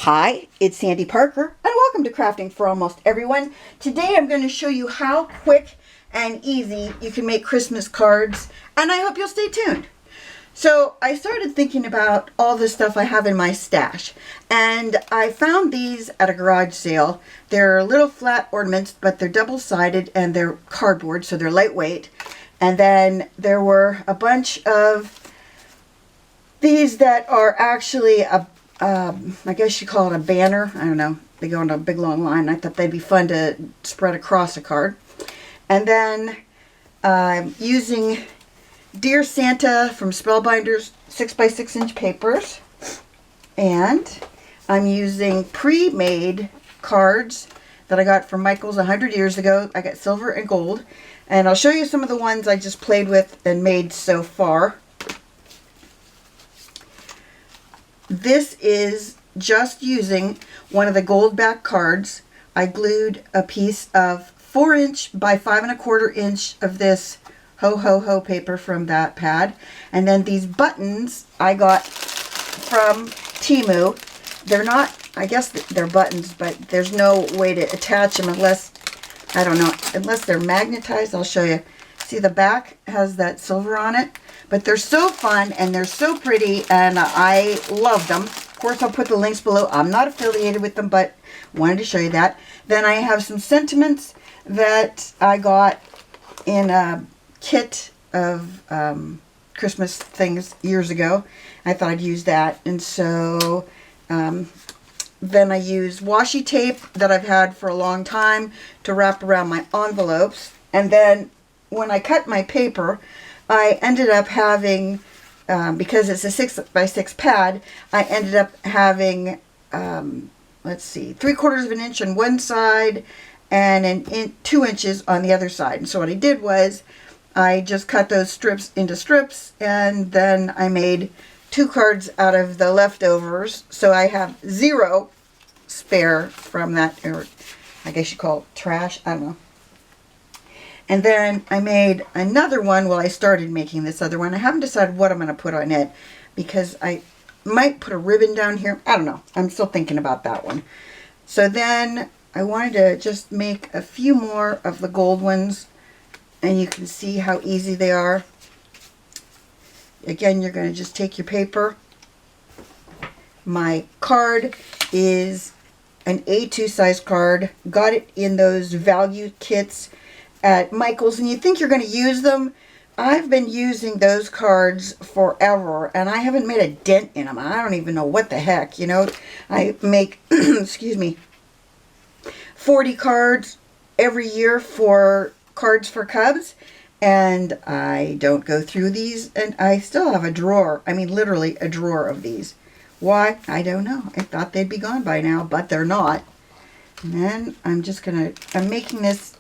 Hi, it's Sandy Parker, and welcome to Crafting for Almost Everyone. Today I'm going to show you how quick and easy you can make Christmas cards, and I hope you'll stay tuned. So I started thinking about all the stuff I have in my stash, and I found these at a garage sale. They're little flat ornaments, but they're double-sided and they're cardboard, so they're lightweight. And then there were a bunch of these that are actually I guess you call it a banner. I don't know. They go on a big long line. I thought they'd be fun to spread across a card. And then using Dear Santa from Spellbinders 6x6" papers. And I'm using pre-made cards that I got from Michael's 100 years ago. I got silver and gold. And I'll show you some of the ones I just played with and made so far. This is just using one of the gold back cards. I glued a piece of 4" by 5 1/4" inch of this ho ho ho paper from that pad. And then these buttons I got from Temu. They're not, I guess they're buttons, but there's no way to attach them unless, I don't know, unless they're magnetized. I'll show you. See, the back has that silver on it. But they're so fun and they're so pretty and I love them. Of course, I'll put the links below. I'm not affiliated with them, but wanted to show you that. Then I have some sentiments that I got in a kit of Christmas things years ago. I thought I'd use that. And so then I use washi tape that I've had for a long time to wrap around my envelopes. And then when I cut my paper, I ended up having, because it's a 6x6 pad, I ended up having, let's see, 3/4 inch on one side and 2 inches on the other side. And so what I did was I just cut those strips into strips, and then I made 2 cards out of the leftovers. So I have 0 spare from that, or I guess you call it trash, I don't know. And then I made another one. Well, I started making this other one. I haven't decided what I'm going to put on it because I might put a ribbon down here. I don't know. I'm still thinking about that one. So then I wanted to just make a few more of the gold ones, and you can see how easy they are. Again, you're going to just take your paper. My card is an A2 size card. Got it in those value kits at Michael's, and you think you're going to use them. I've been using those cards forever, and I haven't made a dent in them. I don't even know what the heck, you know. I make, excuse me, 40 cards every year for Cards for Cubs, and I don't go through these, and I still have a drawer. I mean, literally a drawer of these. Why? I don't know. I thought they'd be gone by now, but they're not. And then I'm making this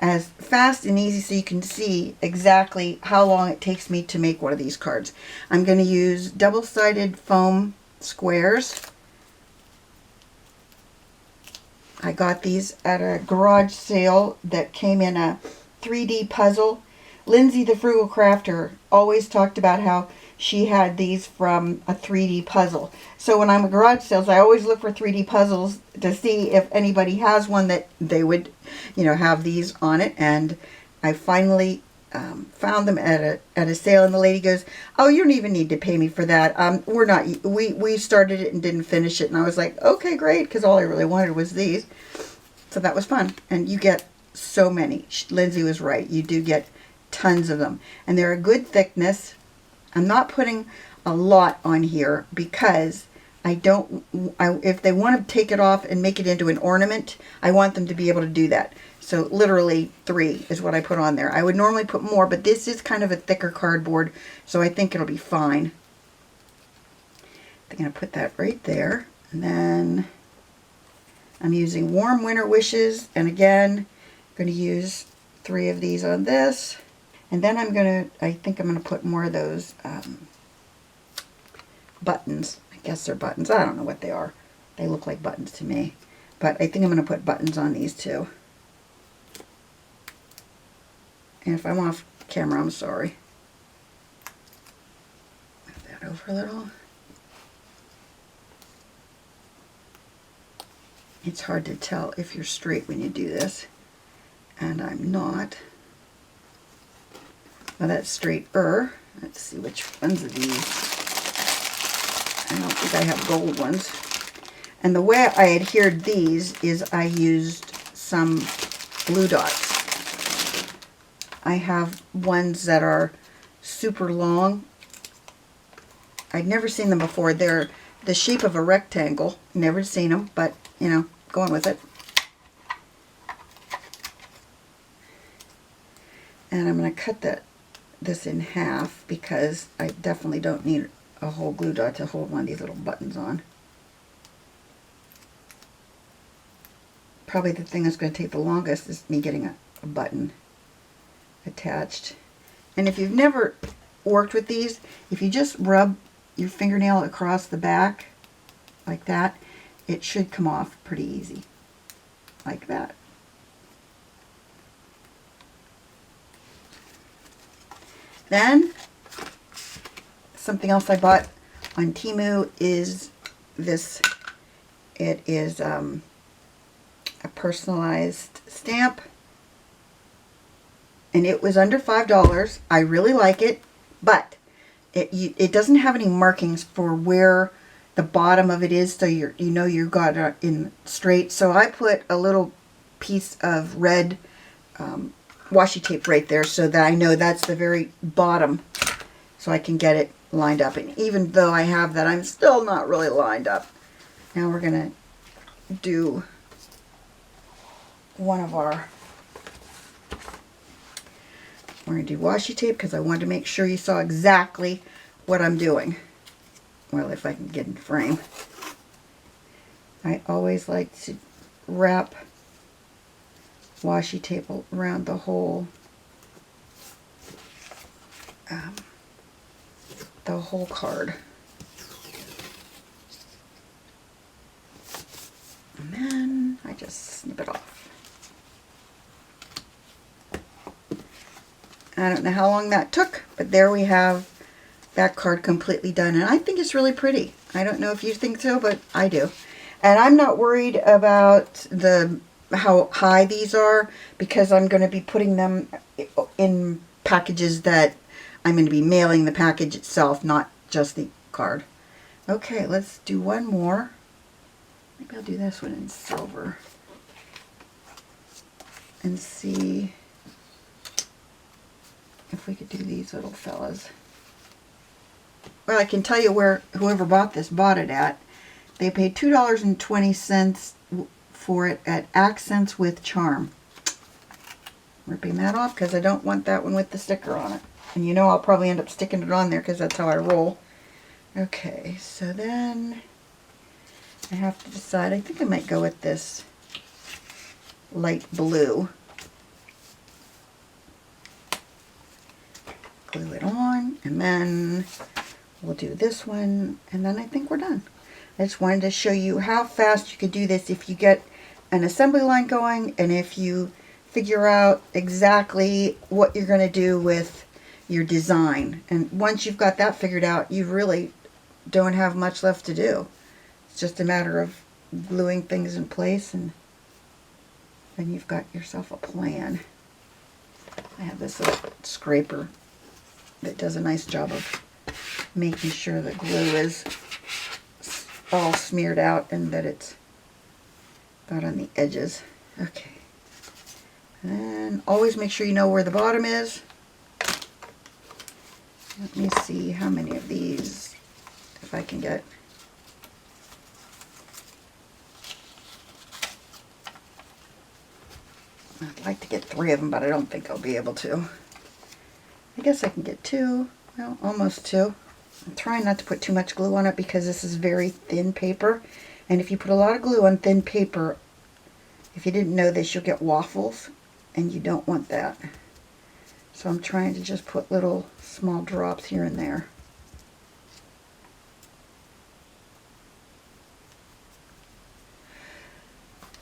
as fast and easy so you can see exactly how long it takes me to make one of these cards. I'm going to use double-sided foam squares. I got these at a garage sale that came in a 3D puzzle. Lindsay the Frugal Crafter always talked about how she had these from a 3D puzzle. So when I'm at garage sales, I always look for 3D puzzles to see if anybody has one that they would, you know, have these on it. And I finally found them at a sale, and the lady goes, "Oh, you don't even need to pay me for that. We started it and didn't finish it." And I was like, "Okay, great," because all I really wanted was these. So that was fun, and you get so many. Lindsay was right. You do get tons of them, and they're a good thickness. I'm not putting a lot on here because if they want to take it off and make it into an ornament, I want them to be able to do that. So literally 3 is what I put on there. I would normally put more, but this is kind of a thicker cardboard, so I think it'll be fine. I'm going to put that right there. And then I'm using Warm Winter Wishes, and again, I'm going to use 3 of these on this. And then I think I'm going to put more of those buttons. I guess they're buttons. I don't know what they are. They look like buttons to me. But I think I'm going to put buttons on these too. And if I'm off camera, I'm sorry. Move that over a little. It's hard to tell if you're straight when you do this, and I'm not. Well, that's straighter. Let's see which ones of these. I don't think I have gold ones. And the way I adhered these is I used some glue dots. I have ones that are super long. I'd never seen them before. They're the shape of a rectangle. Never seen them, but, you know, going with it. And I'm going to cut this in half because I definitely don't need a whole glue dot to hold one of these little buttons on. Probably the thing that's going to take the longest is me getting a button attached. And if you've never worked with these, if you just rub your fingernail across the back like that, it should come off pretty easy, like that. Then, something else I bought on Temu is this. It is a personalized stamp, and it was under $5. I really like it, but it doesn't have any markings for where the bottom of it is, so you know you got it in straight. So I put a little piece of red washi tape right there so that I know that's the very bottom, so I can get it lined up. And even though I have that, I'm still not really lined up. Now we're gonna do we're going to do washi tape because I wanted to make sure you saw exactly what I'm doing. Well, if I can get in frame. I always like to wrap washi tape around the whole card. And then I just snip it off. I don't know how long that took, but there we have that card completely done. And I think it's really pretty. I don't know if you think so, but I do. And I'm not worried about how high these are because I'm going to be putting them in packages that I'm going to be mailing the package itself, not just the card. Okay, let's do one more. Maybe I'll do this one in silver and see if we could do these little fellas. Well, I can tell you where whoever bought this bought it at. They paid $2.20 for it at Accents with Charm. Ripping that off because I don't want that one with the sticker on it. And you know I'll probably end up sticking it on there because that's how I roll. Okay, so then I have to decide. I think I might go with this light blue. Glue it on, and then we'll do this one, and then I think we're done. I just wanted to show you how fast you could do this if you get an assembly line going and if you figure out exactly what you're going to do with your design. And once you've got that figured out, you really don't have much left to do. It's just a matter of gluing things in place, and then you've got yourself a plan. I have this little scraper that does a nice job of making sure the glue is all smeared out and that it's got on the edges. Okay. And always make sure you know where the bottom is. Let me see how many of these, if I can get. I'd like to get 3 of them, but I don't think I'll be able to. I guess I can get 2, well, almost 2. I'm trying not to put too much glue on it because this is very thin paper. And if you put a lot of glue on thin paper, if you didn't know this, you'll get waffles, and you don't want that. So I'm trying to just put little small drops here and there.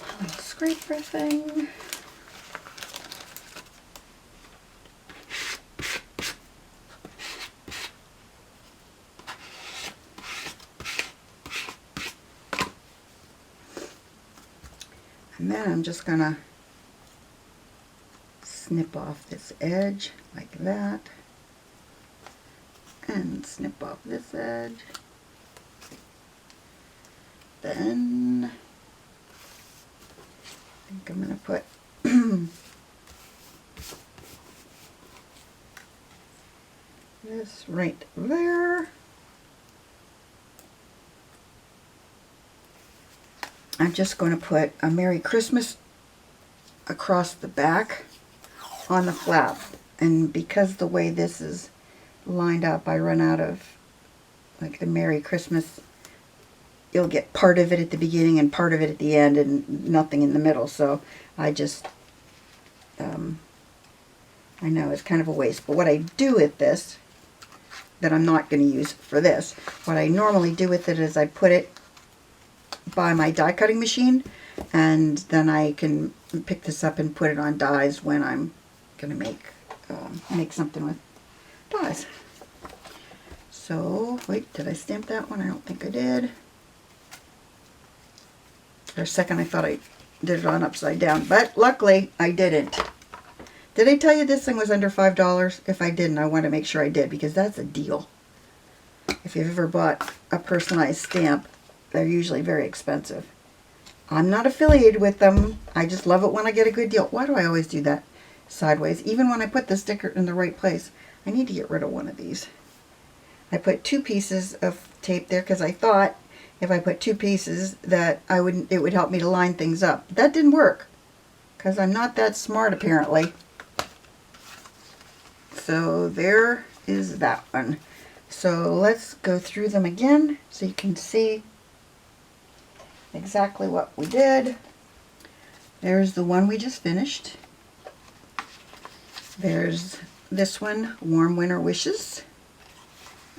A little scraper thing. And then I'm just going to snip off this edge like that. And snip off this edge. Then I think I'm going to put this right there. I'm just going to put a Merry Christmas across the back on the flap. And because the way this is lined up, I run out of like the Merry Christmas. You'll get part of it at the beginning and part of it at the end and nothing in the middle. So I just, I know it's kind of a waste. But what I do with this, that I'm not going to use for this, what I normally do with it is I put it by my die cutting machine, and then I can pick this up and put it on dies when I'm going to make something with dies. So, wait, did I stamp that one? I don't think I did. For a second I thought I did it on upside down, but luckily I didn't. Did I tell you this thing was under $5? If I didn't, I want to make sure I did, because that's a deal. If you've ever bought a personalized stamp, they're usually very expensive. I'm not affiliated with them. I just love it when I get a good deal. Why do I always do that sideways? Even when I put the sticker in the right place. I need to get rid of one of these. I put 2 pieces of tape there because I thought if I put 2 pieces that it would help me to line things up. That didn't work because I'm not that smart apparently. So there is that one. So let's go through them again so you can see exactly what we did. There's the one we just finished. There's this one, Warm Winter Wishes.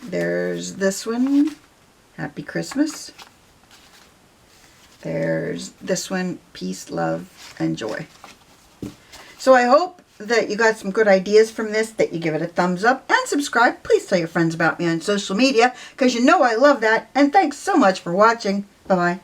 There's this one, Happy Christmas. There's this one, Peace, Love, and Joy. So I hope that you got some good ideas from this, that you give it a thumbs up and subscribe. Please tell your friends about me on social media because you know I love that. And thanks so much for watching. Bye-bye.